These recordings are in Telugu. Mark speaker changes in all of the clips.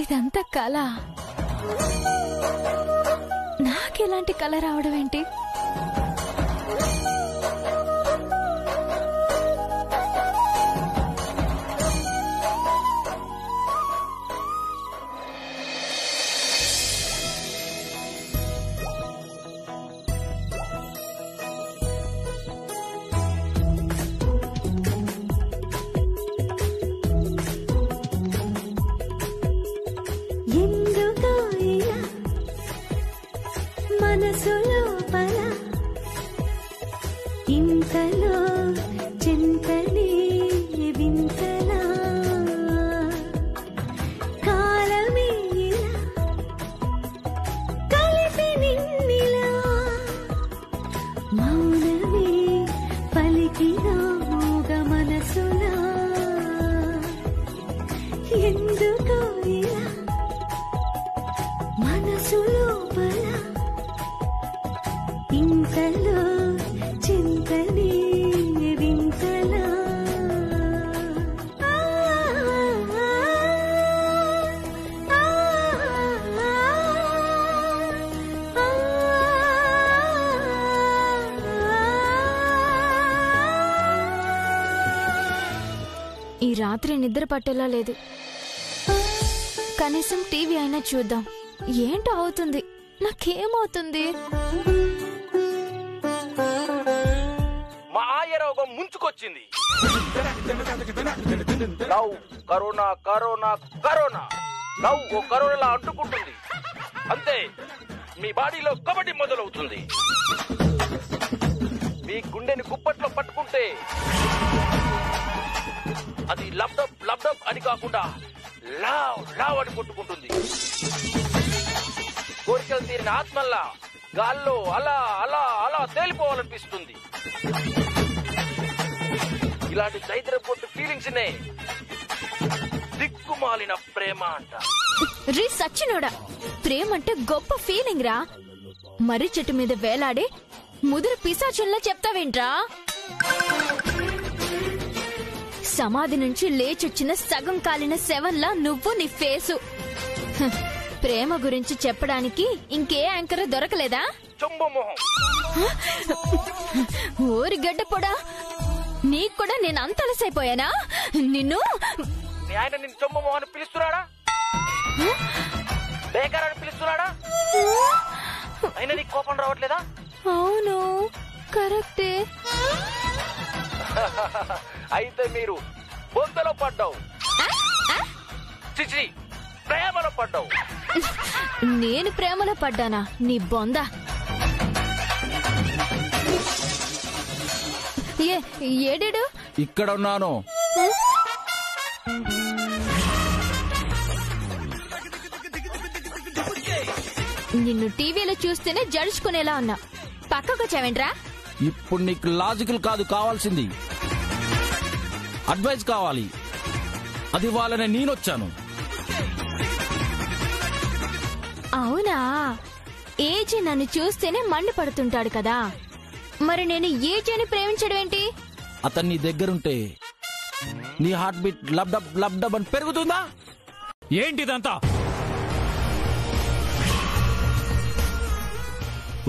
Speaker 1: ఇదంతా కళ. నాకెలాంటి కళ రావడం ఏంటి?
Speaker 2: మనసులోపల ఇంతలో చింతనే వింతలా కాలమే ఇలా కలిపి నిన్నిలా మౌనమే పలికిన మూగ మనసులా ఎందుకో ఇలా మనసులోపల ఇంతలో చింతనే వింతలా
Speaker 1: ఈ రాత్రి నిద్ర పట్టేలా లేదు. కనీసం టీవీ అయినా చూద్దాం. ఏంటో అవుతుంది. నాకేమవుతుంది?
Speaker 3: మాయరోగం ముంచుకొచ్చింది. Love corona corona corona. Love ఓ కరోనాలా అంటుకుంటుంది. అంతే, మీ బాడీలో కబడ్డీ మొదలవుతుంది. మీ గుండెని గుప్పట్లో పట్టుకుంటే అది లబ్డబ్ లబ్డబ్ అని కాకుండా లావ్ లావ్ అని కొట్టుకుంటుంది. కోరికలు తీరిన ఆత్మల్లా గాల్లో అలా అలా అలా తేలిపోవాలనిపిస్తుంది. ఇలాంటి దైద్రపోటు ఫీలింగ్స్ నే దిక్కుమాలిన ప్రేమ అంట.
Speaker 1: రీ సచ్చినోడా, ప్రేమ అంటే గొప్ప ఫీలింగ్ రా. మర్రి చెట్టు మీద వేలాడే ముదురు పిశాచంలా చెప్తావేంట్రా? సమాధి నుంచి లేచొచ్చిన సగం కాలిన శవంలా నువ్వు నీ ఫేసు. ప్రేమ గురించి చెప్పడానికి ఇంకే యాంకర్ దొరకలేదా? ఊరి గడ్డ పొడా, నీకు కూడా నేను అంత అలసైపోయానా? నిన్ను
Speaker 3: ఆయన నిన్ను చొమ్మమోహన్ పిలుస్తున్నాడా? బేకారాన్ని పిలుస్తున్నాడా? అయినా నీకు కోపం రావట్లేదా?
Speaker 1: అవును, కరెక్టే.
Speaker 3: అయితే మీరు బొందలో పడ్డావు. చిచి, ప్రేమలో పడ్డావు.
Speaker 1: నేను ప్రేమలో పడ్డానా? నీ బొంద. ఏడేడు?
Speaker 4: ఇక్కడ ఉన్నాను.
Speaker 1: నిన్ను టీవీలో చూస్తేనే జడుచుకునేలా ఉన్నా. పక్కకు వచ్చావేంట్రా?
Speaker 3: ఇప్పుడు నీకు లాజికల్ కాదు కావాల్సింది, అడ్వైస్ కావాలి. అది ఇవ్వాలనే నేనొచ్చాను.
Speaker 1: అవునా? ఏజే నన్ను చూస్తేనే మండిపడుతుంటాడు కదా, మరి నేను ఏజేని ప్రేమించడం ఏంటి?
Speaker 3: అతన్ని దగ్గరుంటే నీ హార్ట్ బీట్ లబ్ డబ్ అని పెరుగుతుందా?
Speaker 4: ఏంటిదంతా?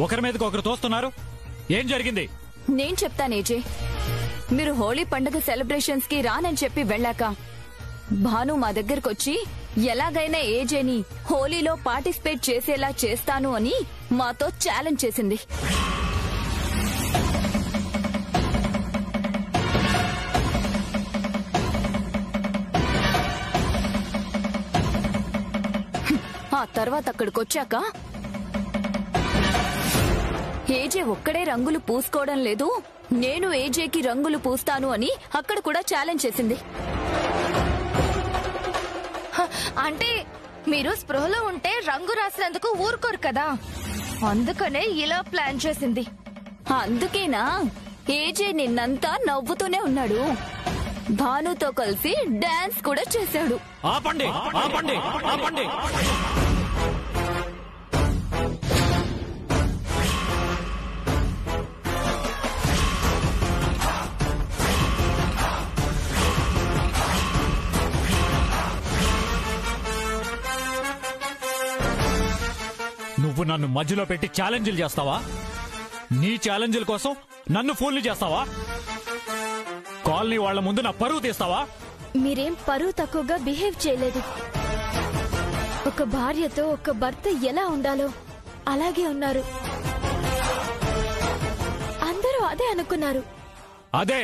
Speaker 4: ఒకరి మీదకి ఒకరు తోస్తున్నారు. ఏం జరిగింది?
Speaker 5: నేను చెప్తాను ఏజే. మీరు హోలీ పండుగ సెలబ్రేషన్స్ కి రానని చెప్పి వెళ్ళాక భాను మా దగ్గరకొచ్చి ఎలాగైనా ఏజేని హోలీలో పార్టిసిపేట్ చేసేలా చేస్తాను అని మాతో ఛాలెంజ్ చేసింది. ఆ తర్వాత అక్కడికొచ్చాక ఏజే ఒక్కడే రంగులు పూసుకోవడం లేదు, నేను ఏజేకి రంగులు పూస్తాను అని అక్కడ కూడా ఛాలెంజ్ చేసింది.
Speaker 1: అంటే మీరు స్పృహలో ఉంటే రంగు రాసినందుకు ఊరుకోరు కదా, అందుకనే ఇలా ప్లాన్ చేసింది.
Speaker 5: అందుకేనా ఏజే నిన్నంతా నవ్వుతూనే ఉన్నాడు, భానుతో కలిసి డాన్స్ కూడా చేశాడు.
Speaker 4: ఆపండి ఆపండి ఆపండి. నువ్వు నన్ను మధ్యలో పెట్టి ఛాలెంజ్లు చేస్తావా? నీ ఛాలెంజ్ల కోసం నన్ను ఫూల్ని చేస్తావా? కాలనీ వాళ్ల ముందు నా పరువు తీస్తావా?
Speaker 1: మీరేం పరువు తక్కువగా బిహేవ్ చేయలేదు. ఒక భార్యతో ఒక భర్త ఎలా ఉండాలో అలాగే ఉన్నారు. అందరూ అదే అనుకున్నారు.
Speaker 4: అదే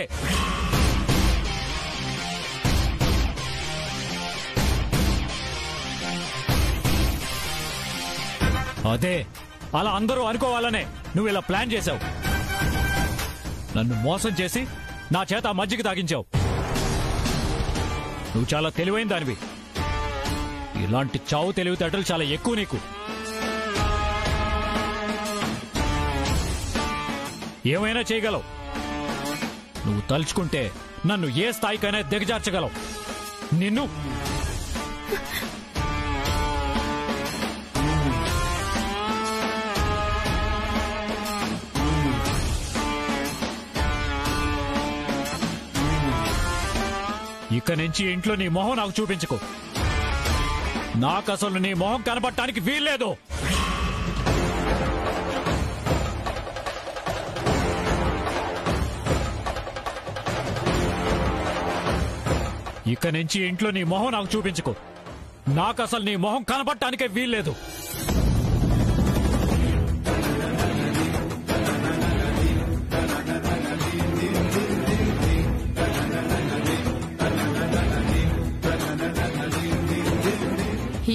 Speaker 4: అదే అలా అందరూ అనుకోవాలనే నువ్వు ఇలా ప్లాన్ చేశావు. నన్ను మోసం చేసి నా చేత మజ్జిగ తాగించావు. నువ్వు చాలా తెలివైన దానివి. ఇలాంటి చావు తెలివితేటలు చాలా ఎక్కువ నీకు. ఏమైనా చేయగలవు. నువ్వు తలుచుకుంటే నన్ను ఏ స్థాయికైనా దిగజార్చగలవు. నిన్ను ఇక నుంచి ఇంట్లో నీ మొహం నాకు చూపించుకో. నాకు అసలు నీ మొహం కనబడటానికి వీల్లేదు. ఇక నుంచి ఇంట్లో నీ మొహం నాకు చూపించుకో. నాకు అసలు నీ మొహం కనబడటానికే వీల్లేదు.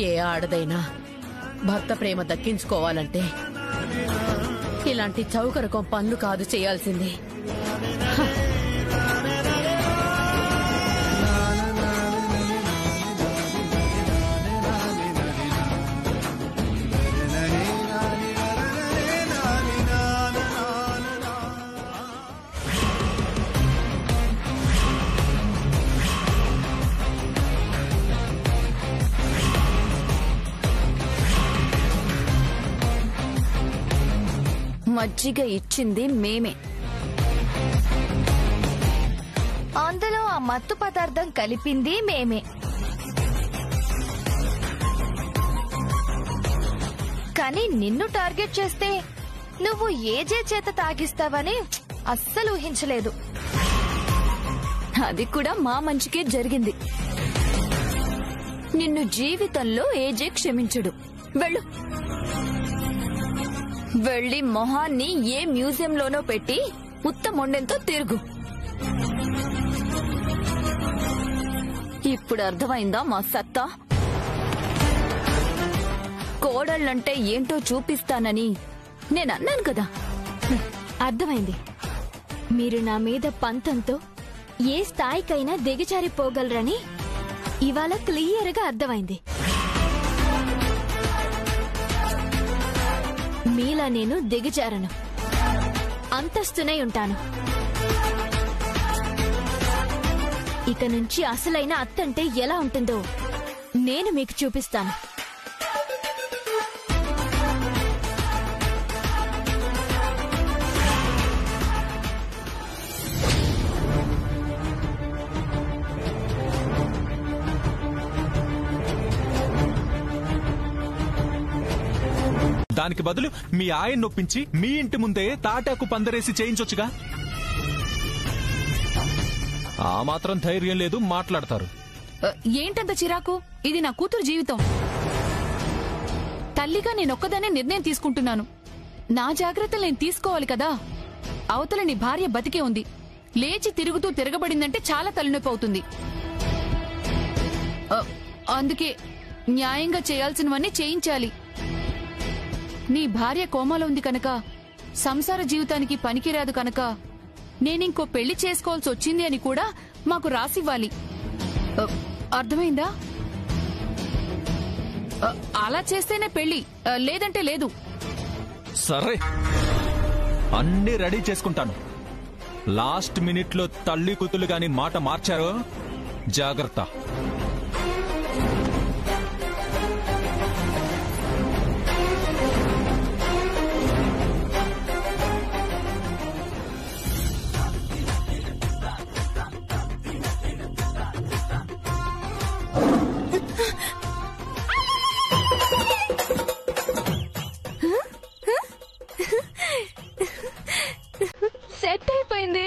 Speaker 6: ఏ ఆడదైనా భర్త ప్రేమ దక్కించుకోవాలంటే ఇలాంటి చౌకరకం పనులు కాదు చేయాల్సింది.
Speaker 5: మజ్జిగ ఇచ్చింది మేమే.
Speaker 1: అందులో ఆ మత్తు పదార్థం కలిపింది మేమే. కానీ నిన్ను టార్గెట్ చేస్తే నువ్వు ఏజే చేత తాగిస్తావని అస్సలు ఊహించలేదు.
Speaker 5: అది కూడా మా మంచికే జరిగింది. నిన్ను జీవితంలో ఏజే క్షమించడు. వెళ్ళు. వెళ్ళి మొహాన్ని ఏ మ్యూజియంలోనో పెట్టి ఉత్తమొండెంతో తిరుగు. ఇప్పుడు అర్థమైందా మా సత్తా? కోడళ్ళంటే ఏంటో చూపిస్తానని నేనన్నాను కదా.
Speaker 1: అర్థమైంది. మీరు నా మీద పంతంతో ఏ స్థాయికైనా దిగజారిపోగలరని ఇవాళ క్లియర్గా అర్థమైంది. మీలా నేను దిగజారను. అంతస్తునే ఉంటాను. ఇక నుంచి అసలైన అత్తంటే ఎలా ఉంటుందో నేను మీకు చూపిస్తాను.
Speaker 7: దానికి బదులు మీ ఆయన నొప్పించి మీ ఇంటి ముందే తాటాకు పందరేసి చేయించొచ్చుగా. ఆ మాత్రం ధైర్యం లేదు, మాట్లాడతారు.
Speaker 5: ఏంటంత చిరాకు? ఇది నా కూతురు జీవితం. తల్లిగా నేనొక్కదానే నిర్ణయం తీసుకుంటున్నాను. నా జాగ్రత్తలు నేను తీసుకోవాలి కదా. అవతల నీ భార్య బతికే ఉంది. లేచి తిరుగుతూ తిరగబడిందంటే చాలా తలనొప్పి అవుతుంది. అందుకే న్యాయంగా చేయాల్సినవన్నీ చేయించాలి. నీ భార్య కోమాలో ఉంది కనుక, సంసార జీవితానికి పనికిరాదు కనుక నేనింకో పెళ్లి చేసుకోవాల్సి వచ్చింది అని కూడా మాకు రాసివ్వాలి. అర్థమైందా? అలా చేస్తేనే పెళ్లి, లేదంటే లేదు.
Speaker 7: సరే, అన్ని రెడీ చేసుకుంటాను. లాస్ట్ మినిట్ లో తల్లి కూతులు గాని మాట మార్చారో జాగ్రత్త.
Speaker 1: సెట్ అయిపోయింది.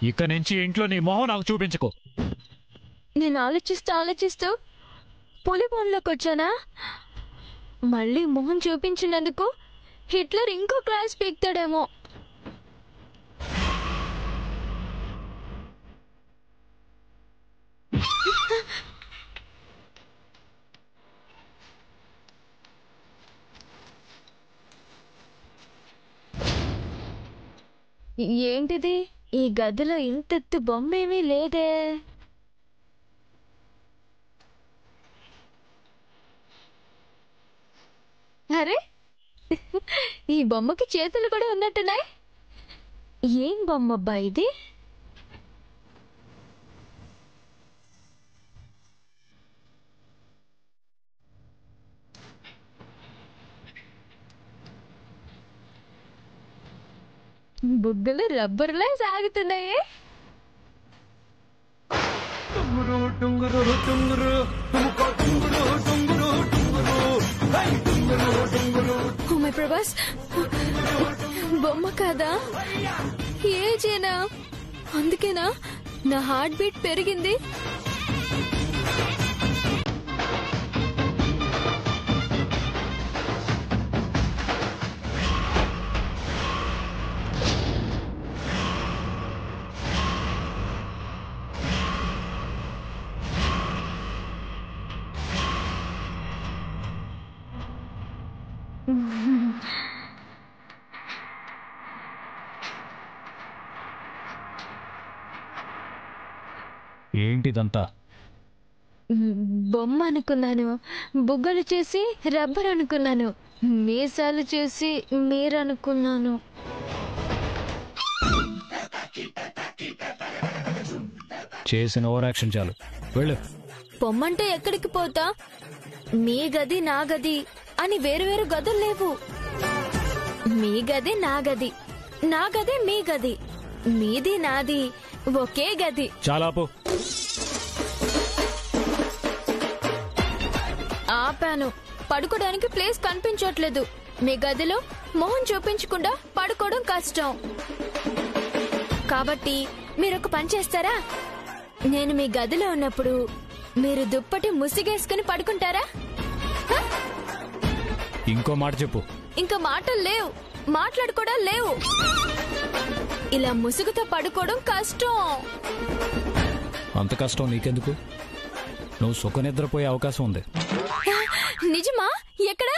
Speaker 4: ఇక నుంచి ఇంట్లో నీ మొహం నాకు చూపించుకో.
Speaker 1: నేను ఆలోచిస్తూ పులి బోన్లోకి వచ్చానా? మళ్ళీ మొహం చూపించినందుకు హిట్లర్ ఇంకో క్లాస్ పీక్తాడేమో. ఏంటిది? ఈ గదిలో ఇంతెత్తు బొమ్మేమీ లేదే. అరే, ఈ బొమ్మకి చేతులు కూడా ఉన్నట్టున్నాయి. ఏం బొమ్మబ్బా ఇది? బుగ్గలు రబ్బర్లా సాగుతున్నాయి. ప్రభాస్, బొమ్మ కాదా? ఏజేనా? అందుకేనా నా హార్ట్ బీట్ పెరిగింది?
Speaker 4: ఏంటిదంతా?
Speaker 1: బొమ్మ అనుకున్నాను, బుగ్గలు చేసి రబ్బర్ అనుకున్నాను, మీసాలు చేసి మీరనుకున్నాను.
Speaker 4: చేసిన ఓవర్ యాక్షన్ చాలు, వెళ్ళు.
Speaker 1: పొమ్మంటే ఎక్కడికి పోతా? మీ గది నా గది అని వేరు గదులు లేవు. మీ గది నా గది, నా గది మీ గది, మీది నాది ఒకే గది.
Speaker 4: చాలాపు.
Speaker 1: ఆపాను. పడుకోవడానికి ప్లేస్ కనిపించట్లేదు. మీ గదిలో మొహం చూపించకుండా పడుకోవడం కష్టం. కాబట్టి మీరొక పని చేస్తారా? నేను మీ గదిలో ఉన్నప్పుడు మీరు దుప్పటి ముసిగేసుకుని పడుకుంటారా?
Speaker 4: ఇంకో మాట చెప్పు.
Speaker 1: ఇంకా మాటలు లేవు, మాట్లాడుకోవడం లేవు. ఇలా ముసుగుతో పడుకోవడం కష్టం.
Speaker 4: అంత కష్టం నీకెందుకు? నువ్వు సుఖ నిద్రపోయే అవకాశం ఉంది.
Speaker 1: నిజమా? ఎక్కడ?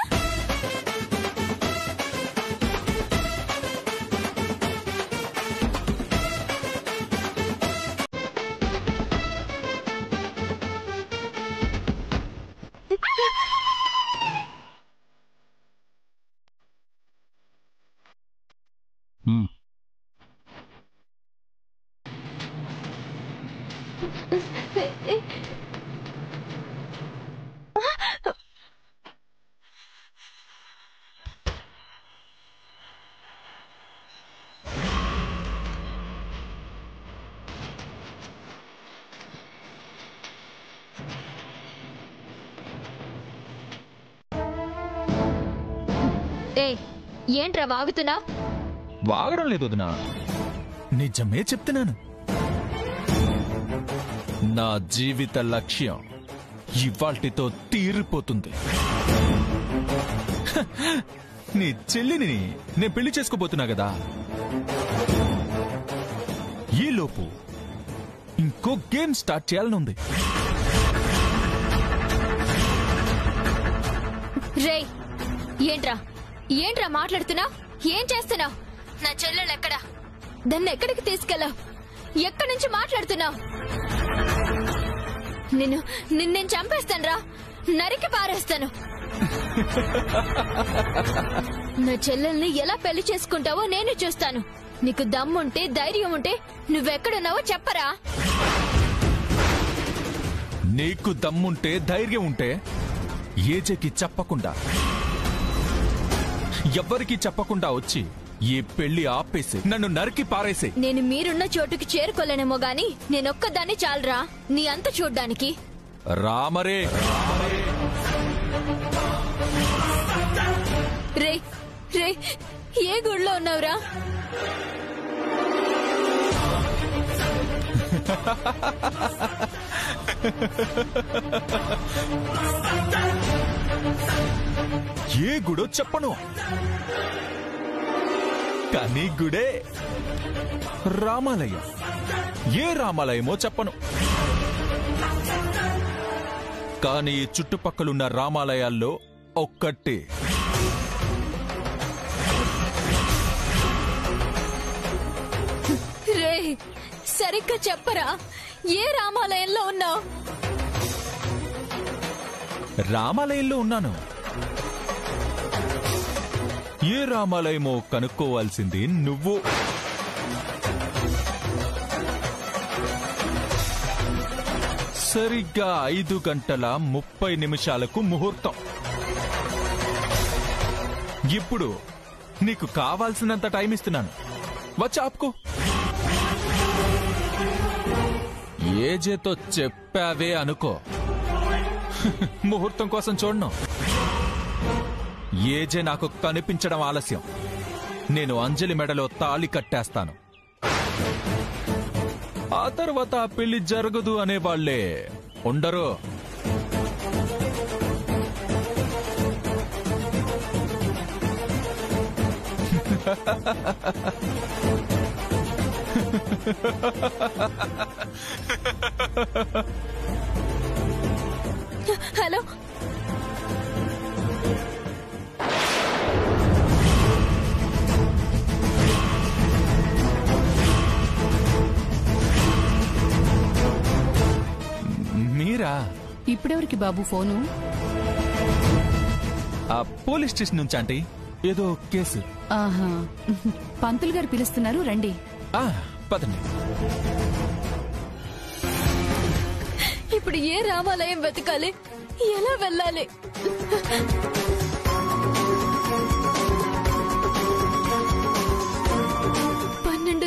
Speaker 1: ఏంట్రా వాగుతున్నా?
Speaker 7: వాగడం లేదు వదినా, నిజమే చెప్తున్నాను. నా జీవిత లక్ష్యం ఇవాల్టితో తీరిపోతుంది. నీ చెల్లిని నేను పెళ్లి చేసుకోబోతున్నా కదా, ఈలోపు ఇంకో గేమ్ స్టార్ట్ చేయాలనుంది.
Speaker 1: రేయ్, ఏంట్రా మాట్లాడుతున్నావు? ఏం చేస్తున్నావు? నా చెల్లెలు ఎక్కడా? దాన్ని ఎక్కడికి తీసుకెళ్ళావు? ఎక్కడి నుంచి మాట్లాడుతున్నావు? నిన్ను చంపేస్తానురా, నరికి పారేస్తాను. నా చెల్లెల్ని ఎలా పెళ్లి చేసుకుంటావో నేను చూస్తాను. నీకు దమ్ముంటే, ధైర్యం ఉంటే నువ్వెక్కడున్నావో చెప్పరా.
Speaker 7: నీకు దమ్ముంటే, ధైర్యం ఉంటే ఏజేకి చెప్పకుండా, ఎవ్వరికి చెప్పకుండా వచ్చి ఈ పెళ్లి ఆపేసి నన్ను నరికి పారేసే.
Speaker 1: నేను మీరున్న చోటుకి చేరుకోలేనేమో గాని నేనొక్కదాన్ని చాలరా నీ అంత చూడ్డానికి.
Speaker 7: రామరే,
Speaker 1: రే రే, ఏ గుడిలో ఉన్నావురా?
Speaker 7: ఏ గుడో చెప్పను, కానీ గుడే రామాలయం. ఏ రామాలయమో చెప్పను, కానీ చుట్టుపక్కలున్న రామాలయాల్లో ఒక్కటే.
Speaker 1: రే, సరిగ్గా చెప్పరా, ఏ రామాలయంలో ఉన్నావు?
Speaker 7: రామాలయంలో ఉన్నాను. ఏ రామాలయమో కనుక్కోవాల్సింది నువ్వు. సరిగ్గా 5:30 ముహూర్తం. ఇప్పుడు నీకు కావాల్సినంత టైం ఇస్తున్నాను, వచ్చి ఆపుకో. ఏజేతో చెప్పావే అనుకో, ముహూర్తం కోసం చూడను. ఏజే నాకు కనిపించడం ఆలస్యం, నేను అంజలి మెడలో తాళి కట్టేస్తాను. ఆ తర్వాత ఆ పెళ్లి జరగదు అనేవాళ్లే ఉండరు.
Speaker 1: హలో,
Speaker 7: మీరా?
Speaker 5: ఇప్పుడెవరికి బాబు ఫోను?
Speaker 7: ఆ పోలీస్ స్టేషన్ నుంచి ఆంటీ, ఏదో కేసు.
Speaker 5: ఆహా, పంతులు గారు పిలుస్తున్నారు, రండి.
Speaker 7: పదండి.
Speaker 1: ఇప్పుడు ఏ రామాలయం వెతకాలి? ఎలా వెళ్ళాలి?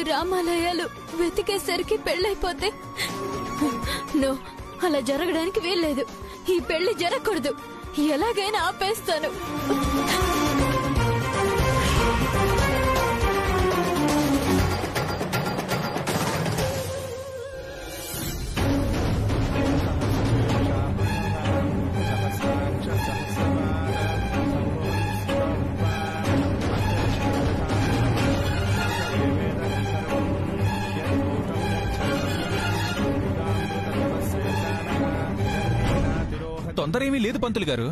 Speaker 1: రామాలయాలు వెతికేసరికి పెళ్ళైపోతే, నో, అలా జరగడానికి వీల్లేదు. ఈ పెళ్లి జరగకూడదు. ఎలాగైనా ఆపేస్తాను.
Speaker 7: తొందరేమీ లేదు పంతులు గారు,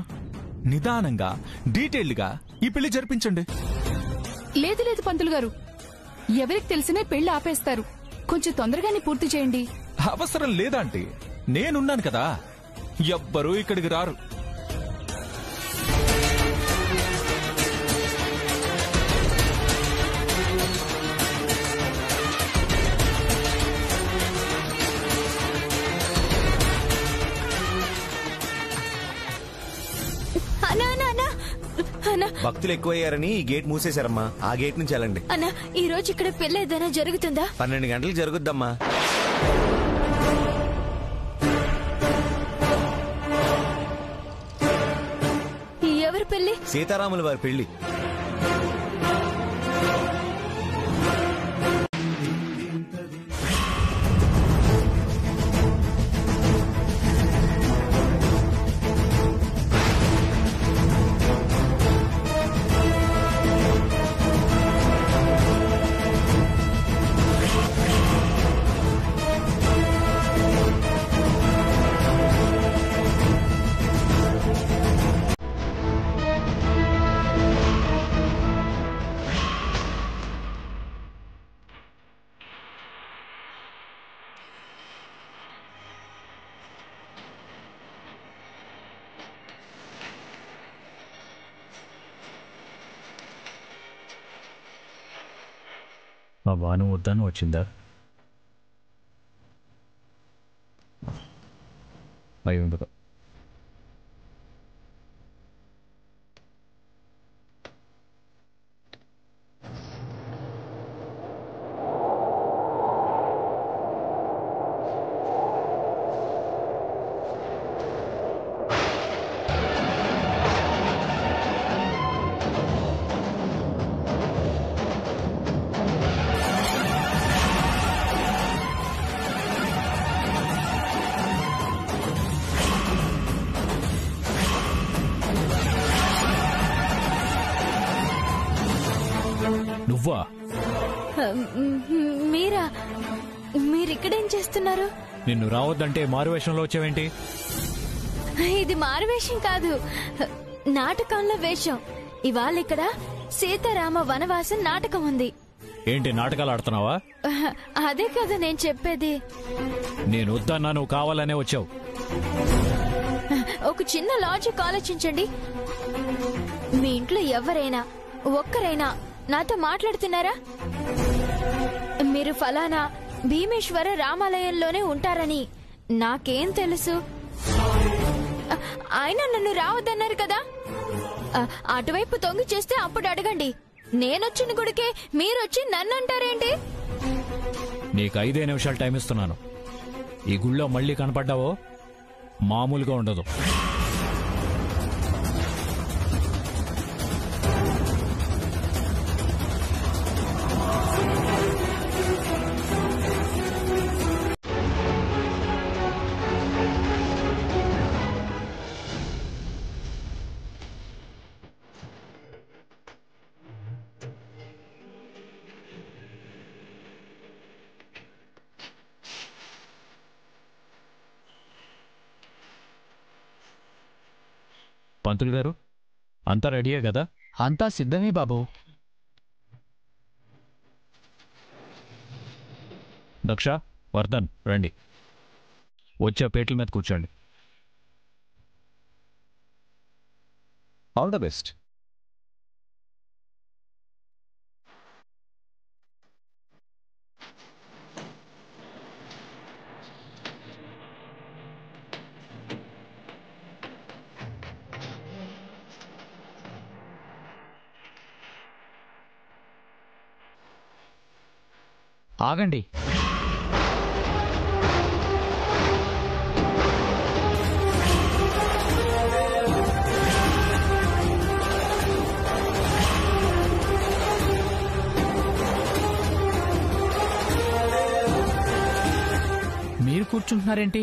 Speaker 7: నిదానంగా డీటెయిల్డ్ గా ఈ పెళ్లి జరిపించండి.
Speaker 5: లేదు లేదు పంతులు గారు, ఎవరికి తెలిసినా పెళ్లి ఆపేస్తారు. కొంచెం తొందరగానే పూర్తి చేయండి.
Speaker 7: అవసరం లేదాంటీ, నేనున్నాను కదా, ఎవ్వరూ ఇక్కడికి రారు.
Speaker 8: భక్తులు ఎక్కువయ్యారని ఈ గేట్ మూసేశారమ్మా. ఆ గేట్ నుంచి వెళ్ళండి.
Speaker 1: అన్నా, ఈ రోజు ఇక్కడ పెళ్లి ఏదైనా జరుగుతుందా?
Speaker 8: 12 గంటలకు జరుగుద్దమ్మా.
Speaker 1: ఎవరి పెళ్లి?
Speaker 8: సీతారాముల వారి పెళ్లి.
Speaker 4: ఆ భాను వద్దాను వచ్చిందా? అయి ఉండదు. నువ్వా?
Speaker 1: మీరా? మీరిక్కడేం చేస్తున్నారు?
Speaker 4: నిన్ను రావద్దంటే మారువేషంలో వచ్చావేంటి?
Speaker 1: ఇది మారువేషం కాదు, నాటకంలో వేషం. ఇవాళ ఇక్కడ సీతారామ వనవాసం నాటకం ఉంది.
Speaker 4: ఏంటి నాటకాలు ఆడుతున్నావా?
Speaker 1: అదే కదా నేను చెప్పేది.
Speaker 4: నేను వద్దన్నా నువ్వు కావాలనే వచ్చావు.
Speaker 1: ఒక చిన్న లాజిక్ ఆలోచించండి. మీ ఇంట్లో ఎవరైనా ఒక్కరైనా నాతో మాట్లాడుతున్నారా? మీరు ఫలానా భీమేశ్వర రామాలయంలోనే ఉంటారని నాకేం తెలుసు? ఆయన నన్ను రావద్దన్నారు కదా. అటువైపు తొంగి చేస్తే అప్పుడు అడగండి. నేనొచ్చిన గుడికే మీరొచ్చి నన్ను అంటారేంటి?
Speaker 4: నీకు 5 నిమిషాలు టైం ఇస్తున్నాను. ఈ గుళ్ళో మళ్ళీ కనపడ్డావో మామూలుగా ఉండదు. పంతులు గారు, అంతా రెడీయే కదా?
Speaker 9: అంతా సిద్ధమే బాబు.
Speaker 4: దక్ష, వర్ధన్ రండి. వచ్చే పేట్ల మీద కూర్చోండి.
Speaker 8: All the best.
Speaker 9: ఆగండి. మీరు కూర్చుంటున్నారేంటి?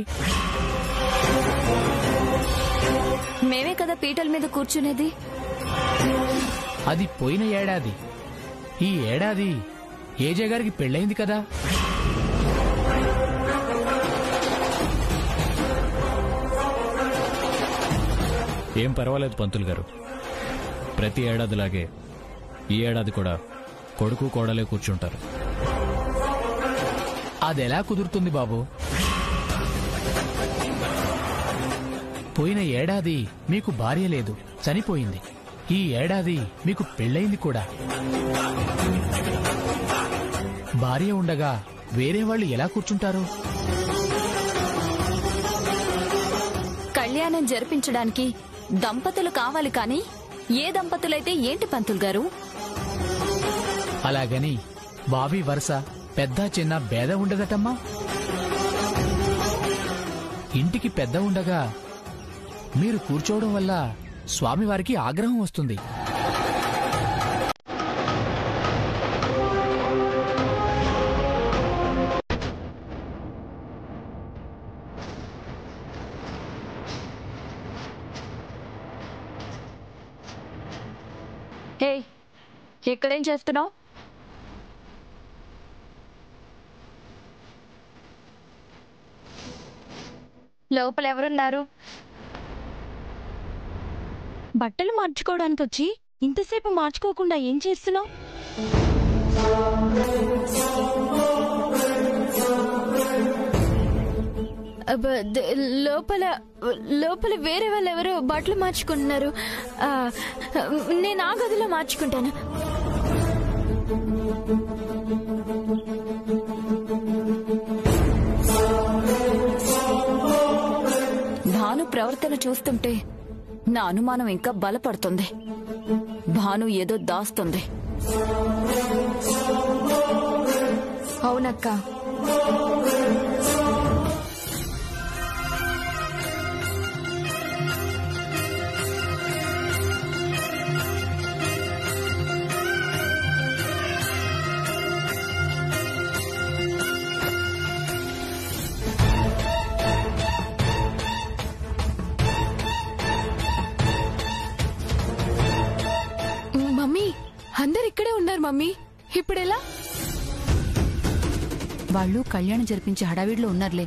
Speaker 5: మేమే కదా పీటల మీద కూర్చునేది.
Speaker 9: అది పోయిన ఏడాది. ఈ ఏడాది ఏజే గారికి పెళ్ళయింది కదా.
Speaker 4: ఏం పర్వాలేదు పంతులు గారు. ప్రతి ఏడాదిలాగే ఈ ఏడాది కూడా కొడుకు కోడలే కూర్చుంటారు.
Speaker 9: అదెలా కుదురుతుంది బాబు? పోయిన ఏడాది మీకు భార్య లేదు, చనిపోయింది. ఈ ఏడాది మీకు పెళ్ళయింది కూడా. భార్య ఉండగా వేరే వాళ్ళు ఎలా కూర్చుంటారు?
Speaker 5: కళ్యాణం జరిపించడానికి దంపతులు కావాలి కానీ ఏ దంపతులైతే ఏంటి పంతులు గారు?
Speaker 9: అలాగని బావి వరుస పెద్ద చిన్న భేద ఉండదటమ్మా. ఇంటికి పెద్ద ఉండగా మీరు కూర్చోవడం వల్ల స్వామివారికి ఆగ్రహం వస్తుంది.
Speaker 5: హే, ఇక్కడేం చేస్తున్నావు?
Speaker 1: లోపల ఎవరున్నారు?
Speaker 2: బట్టలు మార్చుకోవడానికి వచ్చి ఇంతసేపు మార్చుకోకుండా ఏం చేస్తున్నావు?
Speaker 1: లోపల వేరే వాళ్ళు ఎవరో బట్టలు మార్చుకుంటున్నారు. నేను ఆ గదిలో మార్చుకుంటాను.
Speaker 5: ప్రవర్తన చూస్తుంటే నా అనుమానం ఇంకా బలపడుతుంది. భాను ఏదో దాస్తుంది.
Speaker 1: అవునక్క.
Speaker 10: మమ్మీ, అందరు ఇక్కడే ఉన్నారు మమ్మీ. ఇప్పుడెలా?
Speaker 11: వాళ్ళు కళ్యాణం జరిపించే హడావిడిలో ఉన్నారులే.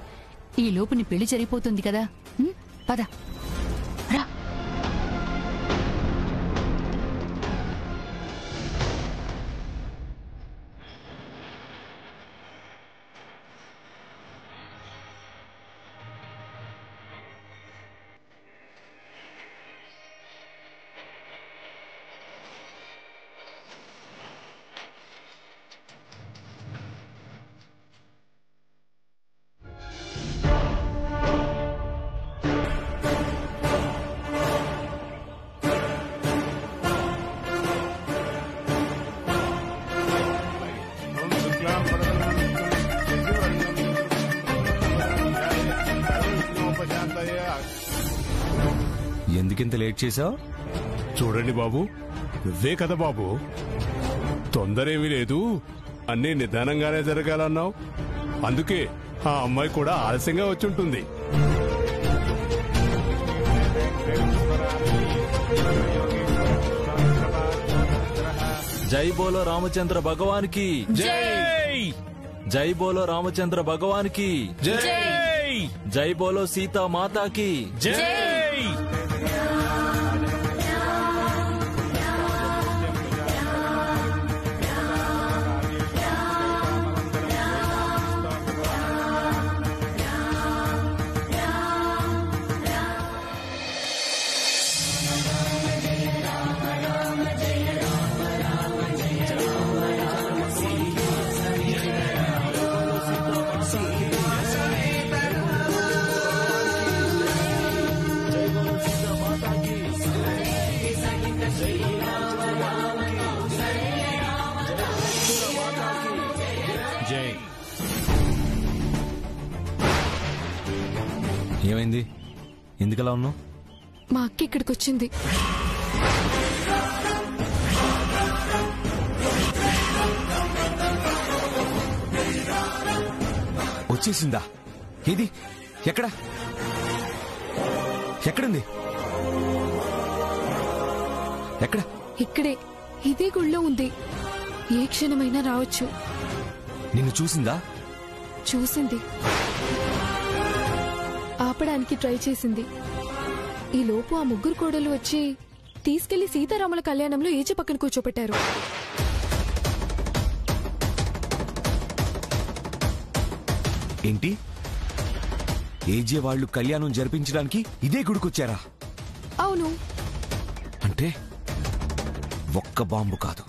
Speaker 11: ఈ లోపు నీ పెళ్లి జరిగిపోతుంది కదా. పద రా.
Speaker 8: ఎందుకింత లేట్ చేసావు?
Speaker 12: చూడండి బాబు, నువ్వే కదా బాబు, తొందరేమీ లేదు, అన్నీ నిదానంగానే జరగాలన్నావు. అందుకే ఆ అమ్మాయి కూడా ఆలస్యంగా వచ్చుంటుంది.
Speaker 7: జై బోలో రామచంద్ర భగవానికి జై. జై బోలో రామచంద్ర భగవానికి జై. జై బోలో సీతా మాతాకి జై.
Speaker 8: ఏమైంది? ఎందుకలా ఉన్నావు?
Speaker 10: మా అక్క ఇక్కడికి వచ్చింది.
Speaker 8: వచ్చేసిందా? ఏది? ఎక్కడ? ఎక్కడుంది? ఎక్కడ?
Speaker 10: ఇక్కడే, ఇదే గుళ్ళో ఉంది. ఏ క్షణమైనా రావచ్చు.
Speaker 8: నిన్ను చూసిందా?
Speaker 10: చూసింది. ఆపడానికి ట్రై చేసింది. ఈ లోపు ఆ ముగ్గురు కోడలు వచ్చి తీసుకెళ్లి సీతారాముల కళ్యాణంలో ఏజే పక్కన కూర్చోపెట్టారు.
Speaker 8: ఏంటి? ఏజే వాళ్ళు కళ్యాణం జరిపించడానికి ఇదే గుడికొచ్చారా?
Speaker 10: అవును.
Speaker 8: అంటే ఒక్క బాంబు కాదు,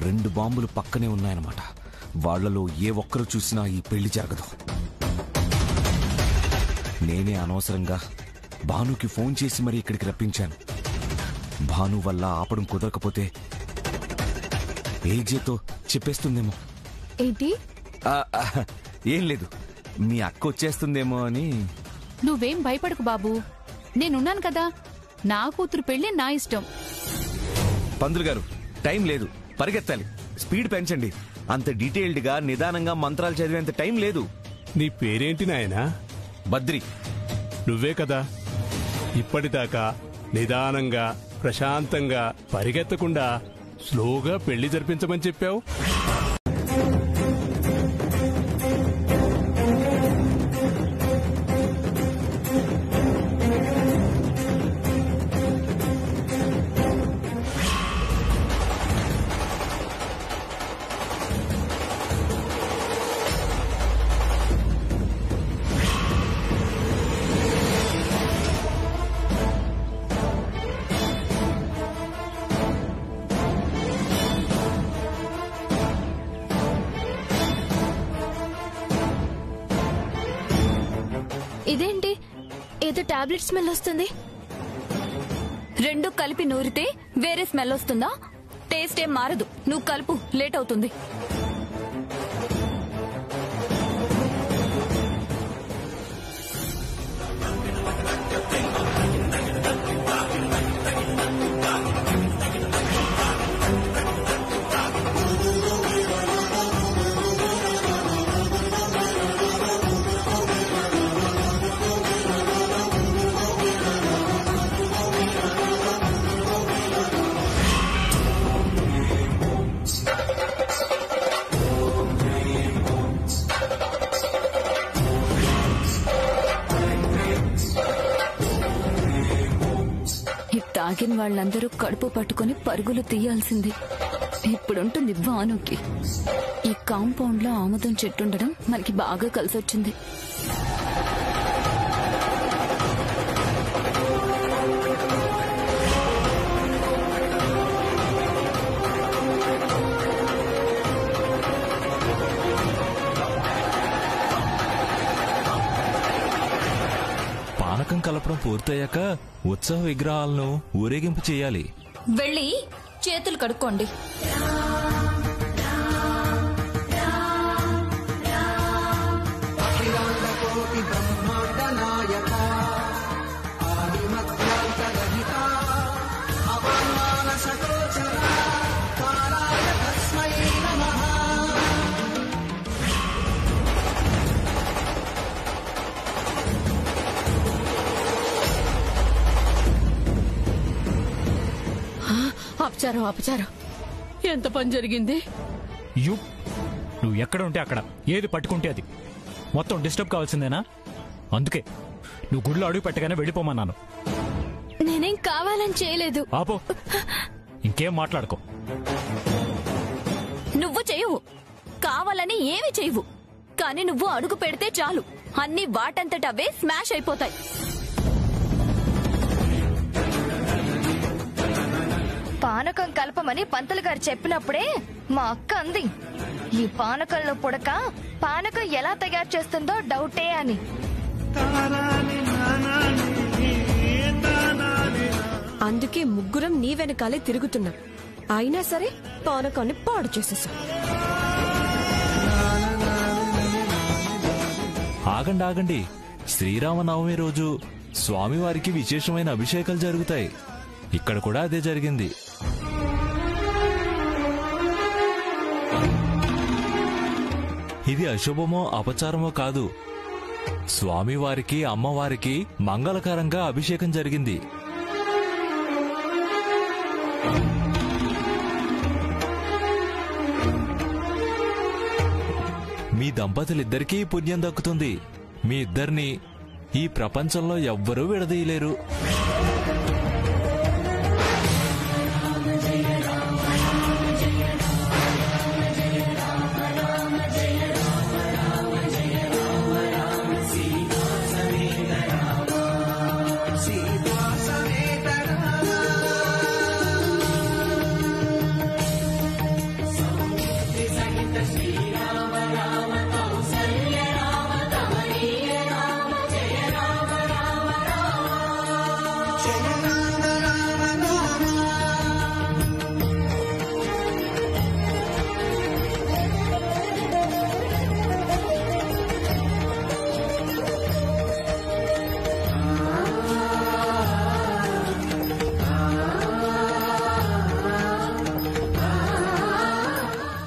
Speaker 8: 2 బాంబులు పక్కనే ఉన్నాయన్నమాట. వాళ్లలో ఏ ఒక్కరు చూసినా ఈ పెళ్లి జరగదు. నేనే అనవసరంగా భానుకి ఫోన్ చేసి మరీ ఇక్కడికి రప్పించాను. భాను వల్ల ఆపడం కుదరకపోతే ఏజేతో చెప్పేస్తుందేమో.
Speaker 10: ఏంటి?
Speaker 8: ఏం లేదు, మీ అక్క వచ్చేస్తుందేమో అని.
Speaker 11: నువ్వేం భయపడకు బాబు, నేనున్నాను కదా. నా కూతురు పెళ్లి నా ఇష్టం.
Speaker 8: పంతులు గారు, టైం లేదు, పరిగెత్తాలి. స్పీడ్ పెంచండి. అంత డీటెయిల్డ్ గా నిదానంగా మంత్రాలు చదివేంత టైం లేదు.
Speaker 12: నీ పేరేంటి నాయనా?
Speaker 8: బద్రి.
Speaker 12: నువ్వే కదా ఇప్పటిదాకా నిదానంగా ప్రశాంతంగా పరిగెత్తకుండా స్లోగా పెళ్లి జరిపించమని చెప్పావు.
Speaker 1: ఏదో టాబ్లెట్ స్మెల్ వస్తుంది.
Speaker 5: రెండు కలిపి నూరితే వేరే స్మెల్ వస్తుందా? టేస్ట్ ఏం మారదు. నువ్వు కలుపు, లేట్ అవుతుంది. తాగిన వాళ్ళందరూ కడుపు పట్టుకుని పరుగులు తీయాల్సింది. ఇప్పుడుంటుంది భానుకి. ఈ కాంపౌండ్ లో ఆముదం చెట్టుండడం మనకి బాగా కలిసొచ్చింది.
Speaker 7: పానకం కలపడం పూర్తయ్యాక ఉత్సవ విగ్రహాలను ఊరేగింపు చేయాలి.
Speaker 5: వెళ్ళి చేతులు కడుక్కోండి.
Speaker 6: అపచారం అపచారం. ఎంత పని జరిగింది?
Speaker 4: నువ్వు ఎక్కడ ఉంటే అక్కడ, ఏది పట్టుకుంటే అది మొత్తం డిస్టర్బ్ కావాల్సిందేనా? అందుకే నువ్వు గుడిలో అడుగు పెట్టగానే వెళ్ళిపోమన్నాను.
Speaker 1: నేనేం కావాలని చేయలేదు.
Speaker 4: ఆపో, ఇంకేం మాట్లాడుకో.
Speaker 5: నువ్వు చేయవు, కావాలని ఏమి చేయవు. కానీ నువ్వు అడుగు పెడితే చాలు, అన్ని వాటంతటవే స్మాష్ అయిపోతాయి.
Speaker 13: పానకం కలపమని పంతులు గారు చెప్పినప్పుడే మా అక్క అంది, ఈ పానకంలో పుడక పానకం ఎలా తయారు చేస్తుందో డౌటే అని.
Speaker 10: అందుకే ముగ్గురం నీ వెనకాలే తిరుగుతున్నాం. అయినా సరే పానకాన్ని పాడు చేసేసాం.
Speaker 7: ఆగండి ఆగండి. శ్రీరామనవమి రోజు స్వామివారికి విశేషమైన అభిషేకాలు జరుగుతాయి. ఇక్కడ కూడా అదే జరిగింది. ఇది అశుభమో అపచారమో కాదు. స్వామివారికి అమ్మవారికి మంగళకరంగా అభిషేకం జరిగింది. మీ దంపతులిద్దరికీ పుణ్యం దక్కుతుంది. మీ ఇద్దరిని ఈ ప్రపంచంలో ఎవ్వరూ విడదీయలేరు.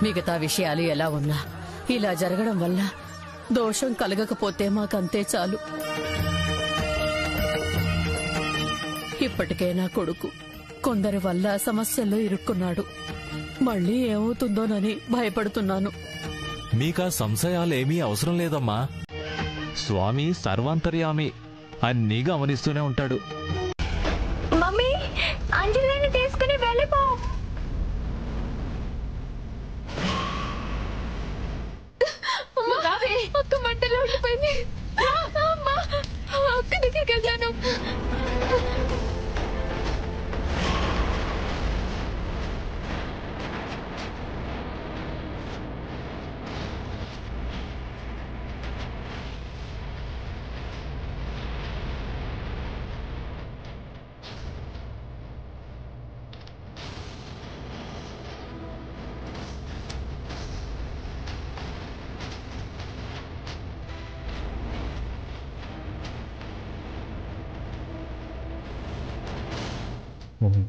Speaker 6: మిగతా విషయాలు ఎలా ఉన్నా ఇలా జరగడం వల్ల దోషం కలగకపోతే మాకంతే చాలు. ఇప్పటికే నా కొడుకు కొందరి వల్ల సమస్యల్లో ఇరుక్కున్నాడు. మళ్ళీ ఏమవుతుందోనని భయపడుతున్నాను.
Speaker 7: మీకా సంశయాలేమీ అవసరం లేదమ్మా. స్వామి సర్వాంతర్యామి, అన్నీ గమనిస్తూనే ఉంటాడు.
Speaker 13: మమ్మీ, అంజలిని తీసుకుని వెళ్ళిపో.
Speaker 10: అక్క మంటలో ఉండిపోయింది. అక్క దగ్గరికి వెళ్ళాను.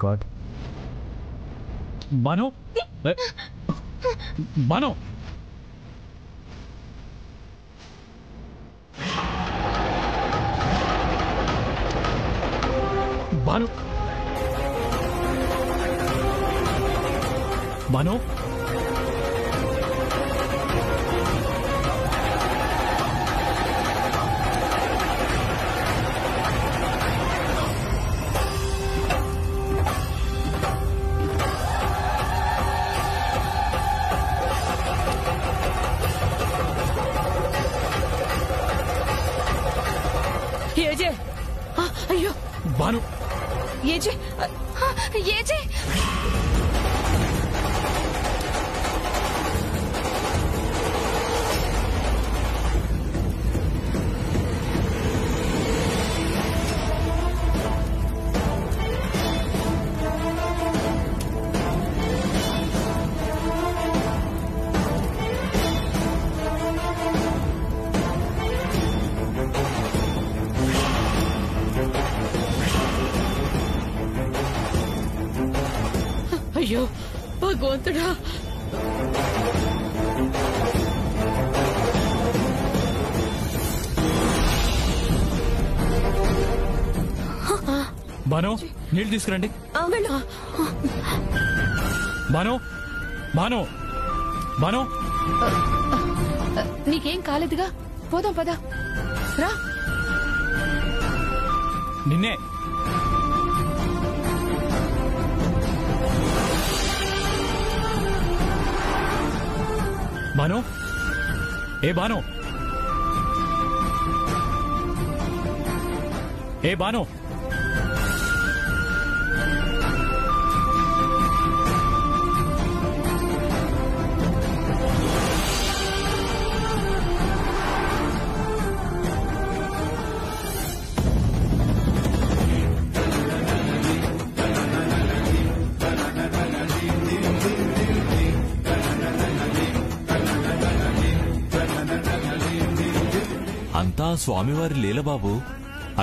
Speaker 4: గాడ్ బాను బాను బాను బాను
Speaker 6: ఏజే అయ్యో
Speaker 4: బాను
Speaker 6: ఏజే
Speaker 5: ఏజే
Speaker 6: అయ్యో భగవంతుడా
Speaker 4: బాను నీళ్ళు తీసుకురండి బాను బాను బాను
Speaker 11: నీకేం కాలేదుగా పోదాం పదా రా
Speaker 4: నిన్నే బాను ఏ బాను ఏ బాను
Speaker 7: అంతా స్వామివారి లీలబాబు.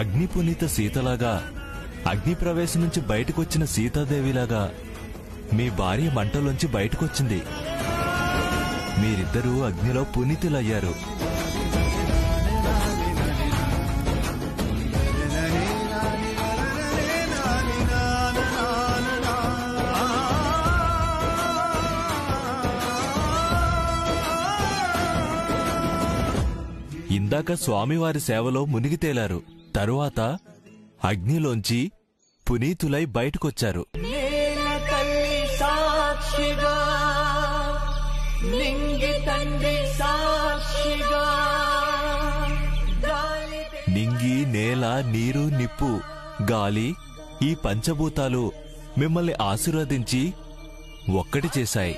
Speaker 7: అగ్నిపునీత సీతలాగా, అగ్నిప్రవేశం నుంచి బయటకొచ్చిన సీతాదేవిలాగా మీ భార్య మంటలోంచి బయటకొచ్చింది. మీరిద్దరూ అగ్నిలో పునీతులయ్యారు. ఇందాక స్వామివారి సేవలో మునిగి తేలారు. తరువాత అగ్నిలోంచి పునీతులై బయటకొచ్చారు. నింగి, నేల, నీరు, నిప్పు, గాలి, ఈ పంచభూతాలు మిమ్మల్ని ఆశీర్వదించి ఒక్కటి చేశాయి.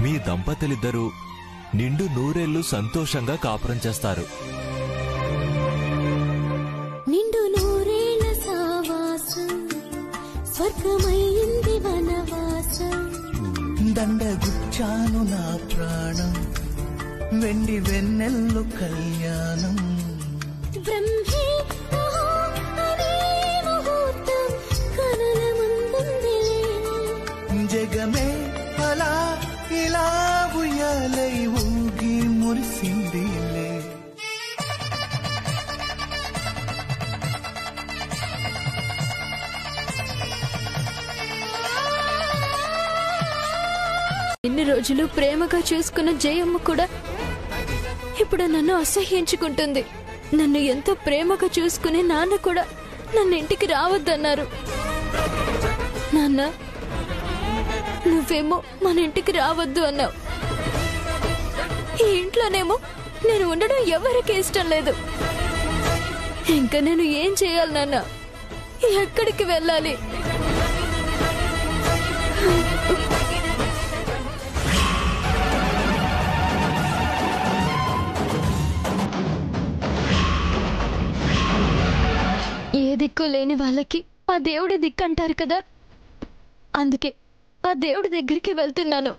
Speaker 7: మీ దంపతులిద్దరూ నిండు నూరేళ్లు సంతోషంగా కాపురం చేస్తారు.
Speaker 14: నిండు నూరేళ్ల సావాసం స్వర్గమైంది వనవాసం.
Speaker 15: దండగుచ్చాను నా ప్రాణం, వెండి వెన్నెల్లు కళ్యాణం.
Speaker 14: బ్రహ్మే అనే ముహూర్తం కనుల ముందుందిలే.
Speaker 15: జగమే అలా ఇలా ఉయ్యాలై ఊగి మురిసిందిలే.
Speaker 1: ఇన్ని రోజులు ప్రేమగా చూసుకున్న జయమ్మ కూడా ఇప్పుడు నన్ను అసహ్యించుకుంటుంది. నన్ను ఎంతో ప్రేమగా చూసుకునే నాన్న కూడా నన్ను ఇంటికి రావద్దన్నారు. నాన్న, నువ్వేమో మన ఇంటికి రావద్దు అన్నావు. ఈ ఇంట్లోనేమో నేను ఉండడం ఎవరికి ఇష్టం లేదు. ఇంకా నేను ఏం చేయాలి నాన్న? ఎక్కడికి వెళ్ళాలి? ఏ దిక్కు లేని వాళ్ళకి ఆ దేవుడి దిక్కు అంటారు కదా, అందుకే ఆ దేవుడి దగ్గరికి వెళ్తున్నాను.